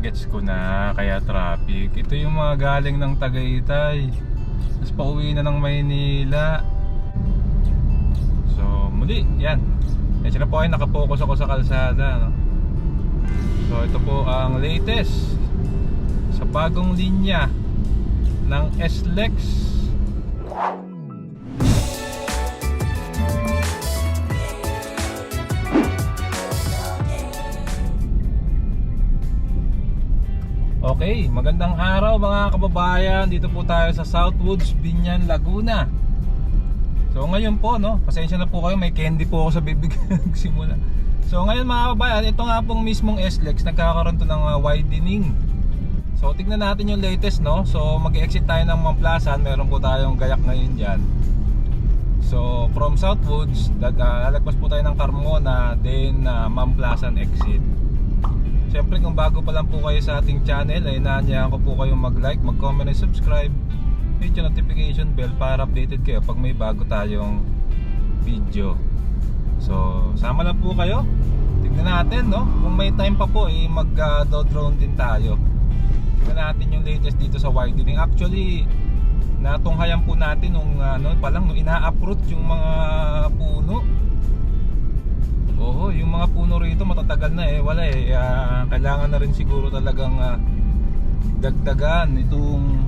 Gets ko na. Kaya traffic. Ito yung mga galing ng Tagaytay. Tapos pauwi na ng Maynila. So, muli, yan. Kasi na po ay nakapokus ako sa kalsada, no? So, ito po ang latest sa bagong linya ng SLEX. Okay, magandang araw mga kababayan. Dito po tayo sa Southwoods, Biñan, Laguna. So ngayon po, no, pasensya na po kayo, may candy po ako sa bibig simula. So ngayon mga kababayan, ito nga pong mismong SLEX, nagkakaroon to ng widening. So tignan natin yung latest, no. So mag-exit tayo ng Mamplasan, meron po tayong gayak ngayon dyan. So from Southwoods, lalagpas po tayo ng Carmona, then Mamplasan exit. Siyempre kung bago pa lang po kayo sa ating channel, ay inaanyayahan ko po kayong mag-like, mag-comment and subscribe. Hit yung notification bell para updated kayo pag may bago tayong video. So sama lang po kayo. Tignan natin, no, kung may time pa po mag-drone din tayo. Tignan natin yung latest dito sa widening. Actually natunghayan po natin nung nung ina-uproot yung mga puno. Oo, yung mga puno rito matatagal na wala kailangan na rin siguro talagang dagdagan itong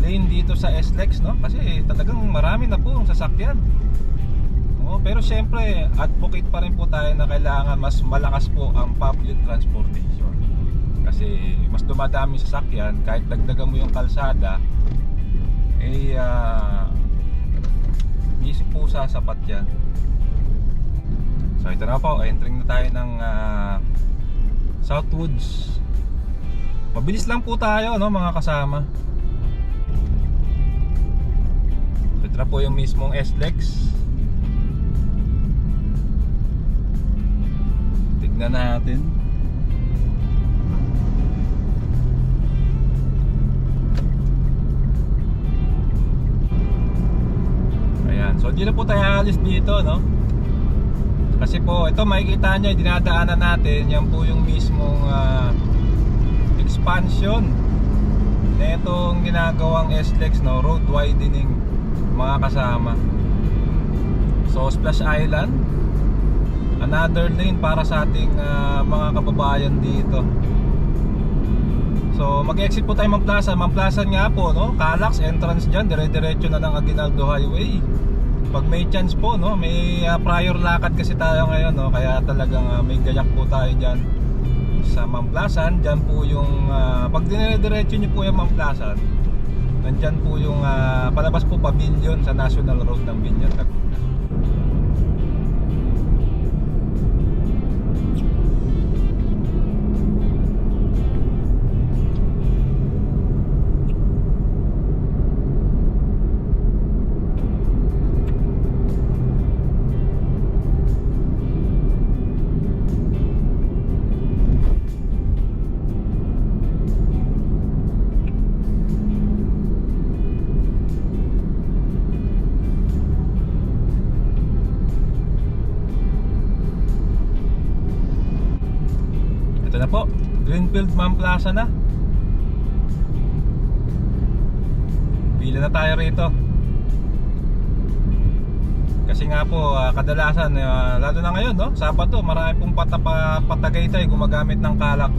lane dito sa SLEX, no? Kasi talagang marami na po ang sasakyan. Oo, pero syempre advocate pa rin po tayo na kailangan mas malakas po ang public transportation. Kasi mas dumadami sasakyan, kahit dagdagan mo yung kalsada hindi po sasapat yan. So ito na po, entering na tayo ng Southwoods. Mabilis lang po tayo, no, mga kasama. So ito na po yung mismong SLEX. Tignan natin. So hindi na po tayo alis dito, no? Kasi po ito makikita nyo, dinadaanan natin, yan po yung mismong expansion na itong ginagawang SLEX, no? Road widening, mga kasama. So Splash Island, another lane para sa ating mga kababayan dito. So mag-exit po tayo Mamplasan. Mamplasan nga po, no? Calax entrance dyan, dire-diretso na ng Aguinaldo Highway. Pag may chance po, no, may prior lakad kasi tayo ngayon, no, kaya talagang may gayak po tayo dyan sa Mamplasan. Dyan po yung pag dinire-diretso nyo po yung Mamplasan, nandyan po yung palabas po Pavilion sa National Road ng Biñan, Laguna. Ito na po, Greenfield Mamplasan na. Pila na tayo rito. Kasi nga po kadalasan lalo na ngayon, no, Sabado, marami pong Tagaytay gumagamit ng Calax.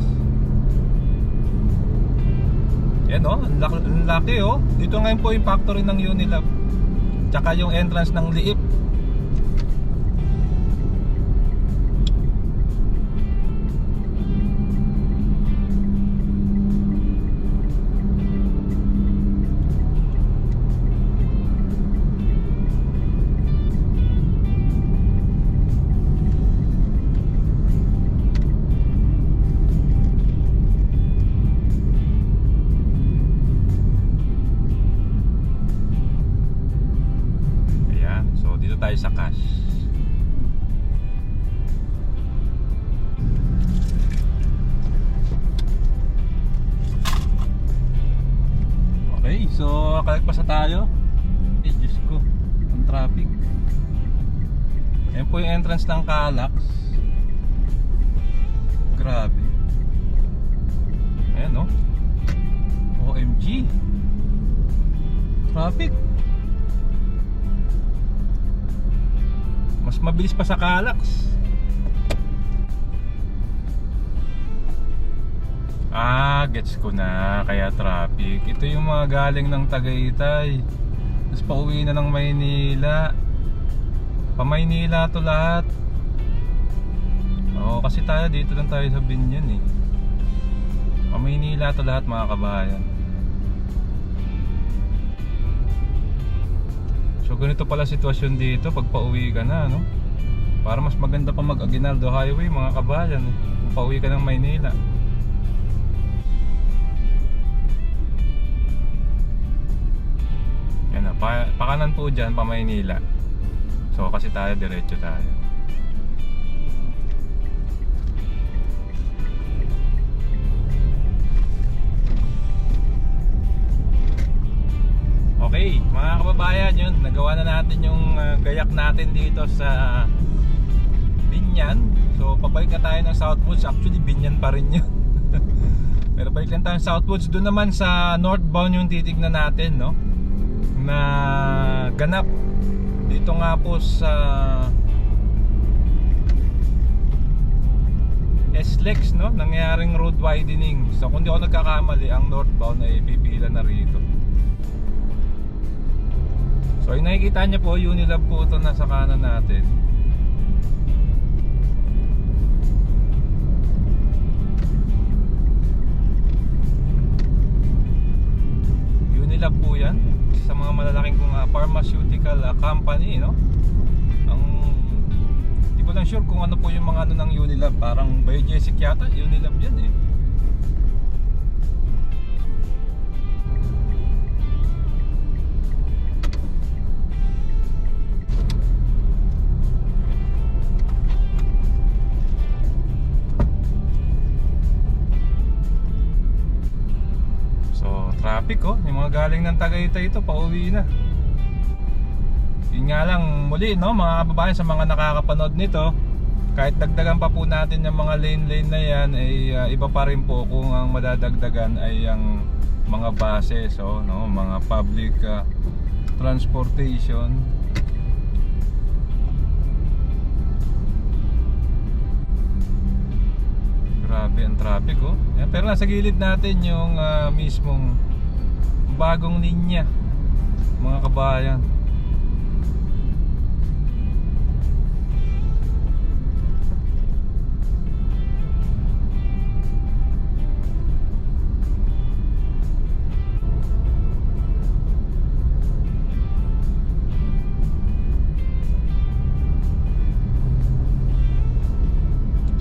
Yan, no, ang laki, oh. Dito ngayon po yung factory ng Unilab, tsaka yung entrance ng Liip. Tayo sa cash. Okay, so kalagpas na tayo. Diyos ko, ang traffic. Ayan po yung entrance ng Calax. Grabe. Ayan, no? OMG. Traffic. Mas mabilis pa sa Calax. Gets ko na. Kaya traffic. Ito yung mga galing ng Tagaytay, tapos pauwi na ng Maynila. Pa Maynila to lahat. Oo, kasi tayo dito lang tayo sa Binyan eh. Pa Maynila to lahat mga kabayan. So ganito pala sitwasyon dito pag pauwi ka na, no? Para mas maganda pa mag-Aguinaldo Highway mga kabayan eh, kung pauwi ka ng Maynila. Yan na, pakanan po dyan, pa Maynila. So kasi tayo, diretso tayo. Okay, mga kababayan, yun, nagawa na natin yung gayak natin dito sa Binyan. So pabalik na tayo ng Southwoods. Actually Binyan pa rin yun. Pero balik lang tayo ng Southwoods. Doon naman sa northbound yung titignan natin, no? Na ganap dito nga po sa SLEX, no? Nangyaring road widening. So kung di ako nagkakamali, ang northbound ay pipila na rito. So yung nakikita nyo po, Unilab po ito nasa kanan natin. Unilab po yan, sa mga malalaking pharmaceutical company, no? Hindi ko lang sure kung ano po yung mga ano ng Unilab. Parang Biogesic yata, Unilab yan eh. Traffic oh, yung mga galing ng Tagaytay ito, pauwi na. Yun nga lang muli, no, mga kababayan, sa mga nakakapanood nito, kahit dagdagan pa po natin yung mga lane na yan, ay iba pa rin po kung ang madadagdagan ay ang mga buses, oh, no, mga public transportation. Grabe ang traffic oh. Yan, pero nasa gilid natin yung mismong bagong linya mga kabayan.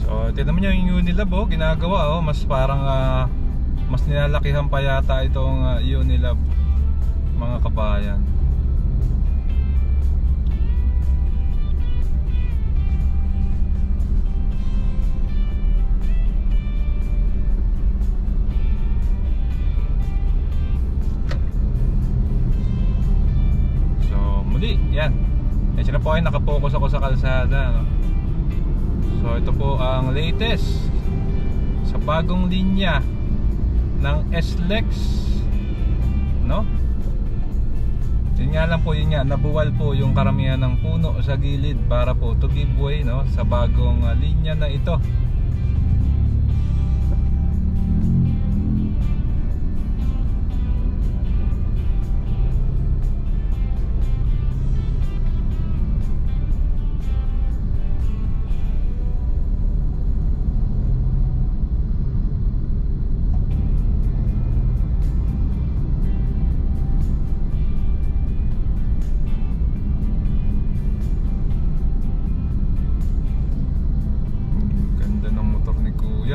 So tignan mo nyo yung Unilab oh, ginagawa oh, mas parang mas nilalakihan pa yata itong Unilab mga kabayan. So muli, yan. Kasi na po ay nakapokus ako sa kalsada, no? So ito po ang latest sa bagong linya ng SLEX, no? Yun nga lang po, yun nga, nabuwal po yung karamihan ng puno sa gilid para po to give way, no, sa bagong linya na ito.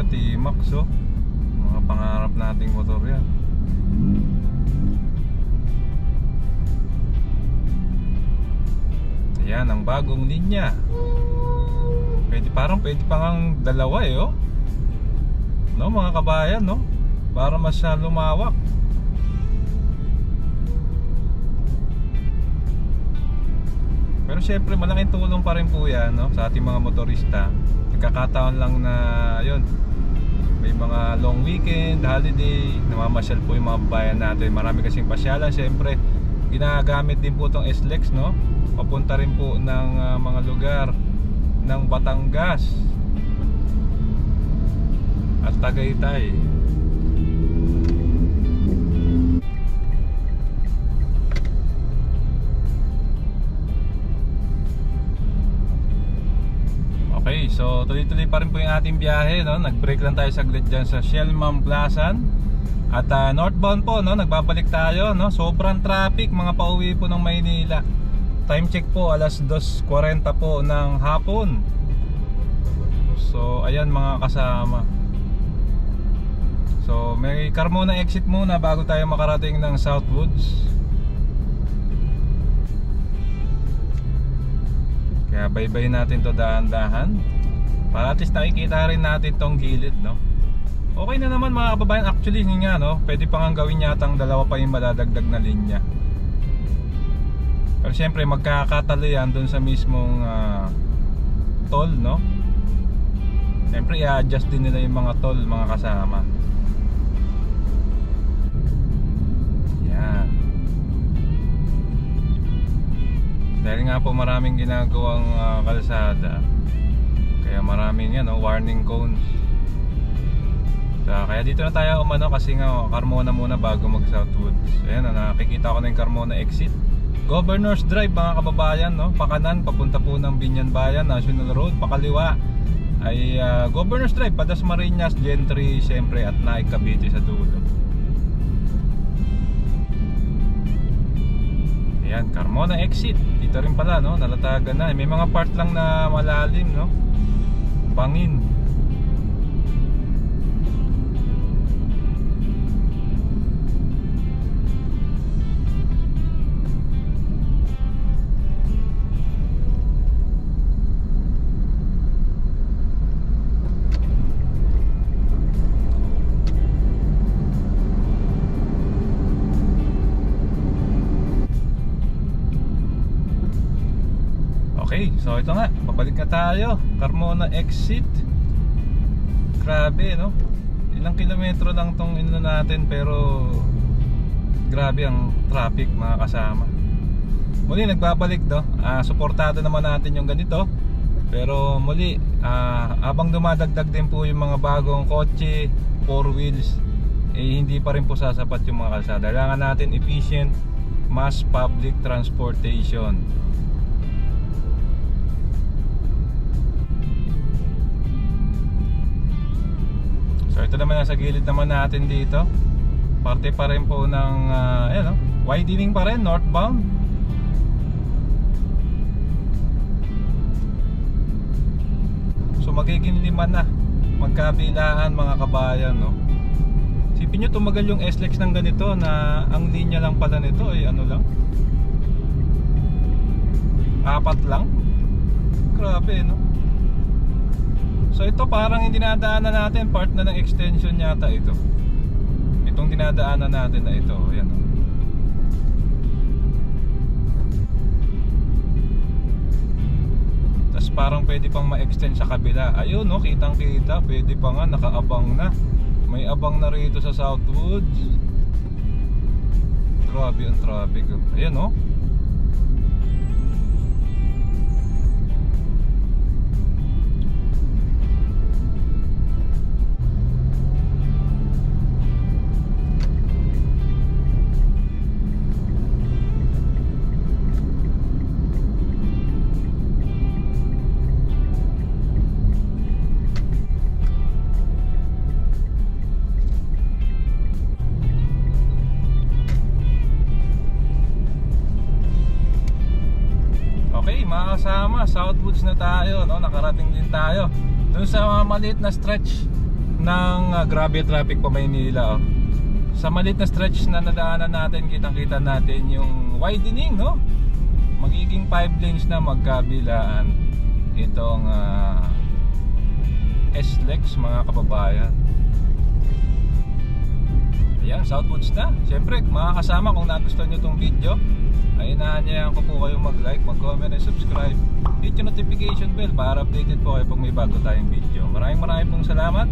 T-Max oh, mga pangarap nating motor yan. Ayan ang bagong linya. Pwede pa ngang dalawa eh oh, no mga kabayan, no, para mas lumawak. Pero syempre malaking tulong pa rin po yan, no, sa ating mga motorista. Nagkakataon lang na yun, may mga long weekend, holiday, namamasyal po yung mga bayan natin. Marami kasing pasyalan, syempre ginagamit din po itong SLEX, no? Papunta rin po ng mga lugar ng Batangas at Tagaytay. Okay, so tuloy-tuloy pa rin po yung ating biyahe, no? Nag-break lang tayo saglit dyan sa Shell Mamplasan. At northbound po, no? Nagbabalik tayo, no? Sobrang traffic, mga pauwi po ng Maynila. Time check po, alas 2:40 po ng hapon. So, ayan mga kasama. So, may Carmona exit muna bago tayo makarating ng Southwoods. Kaya baybay natin to dahan-dahan para at least nakikita rin natin tong gilid, no? Okay na naman mga kababayan. Actually nga, no, pwede pa nga gawin yatang dalawa pa yung madadagdag na linya. Pero syempre magkakatalo yan dun sa mismong toll, no? Syempre i-adjust din nila yung mga toll, mga kasama. Yan. Dahil nga po maraming ginagawang kalsada, kaya maraming yan, no, warning cones. So, kaya dito na tayo umano kasi nga Carmona muna bago mag Southwoods. Ayan, nakikita ko na yung Carmona exit. Governor's Drive mga kababayan, no? Pakanan, papunta po ng Binyan Bayan National Road. Pakaliwa ay Governor's Drive, Dasmariñas, Gentry, siyempre, at Naik, Cavite sa dulo. Ayan, Carmona exit. Dito rin pala, no? Nalatagan na. May mga part lang na malalim, no? Bangin. Okay, so ito nga, pabalik na tayo. Carmona exit. Grabe, no? Ilang kilometro lang tong ino natin, pero grabe ang traffic mga kasama. Muli nagbabalik, no? Suportado naman natin yung ganito. Pero muli, habang dumadagdag din po yung mga bagong kotse, 4 wheels, hindi pa rin po sasapat yung mga kalsada. Kailangan natin efficient mass public transportation. So ito naman nasa gilid naman natin dito. Parte pa rin po ng ayan, no? Widening pa rin, northbound. So magiging 5 na magkabilaan mga kabayan, no? Sipin nyo, tumagal yung SLEX ng ganito na ang linya lang pala nito ay ano lang, 4 lang. Grabe, no? So ito parang yung dinadaanan natin, part na ng extension yata ito. Itong dinadaanan natin na ito, ayan. Tapos parang pwede pang ma-extend sa kabila. Ayun, no, kitang kita, pwede pa nga, nakaabang na. May abang na rito sa Southwoods. Grabe ang traffic. Ayan, no. Kasama, Southwoods na tayo, no? Nakarating din tayo dun sa maliit na stretch ng grabe traffic pa Maynila, oh. Sa maliit na stretch na nadaanan natin, kitang-kita natin yung widening, no? Magiging 5 lanes na magkabilaan itong SLEX mga kababayan. Ayan, Southwoods na. Siyempre, mga kasama, kung nagustuhan nyo itong video ay inaanyayahan ko po kayong mag-like, mag-comment, and subscribe. Hit yung notification bell para updated po kayo pag may bago tayong video. Maraming pong salamat.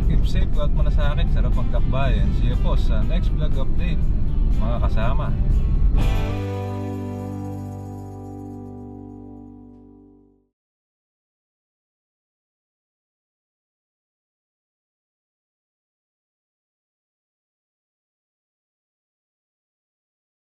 Keep safe, huwag mo na sa akin. Sarap magkakbayan. See you po sa next vlog update, mga kasama.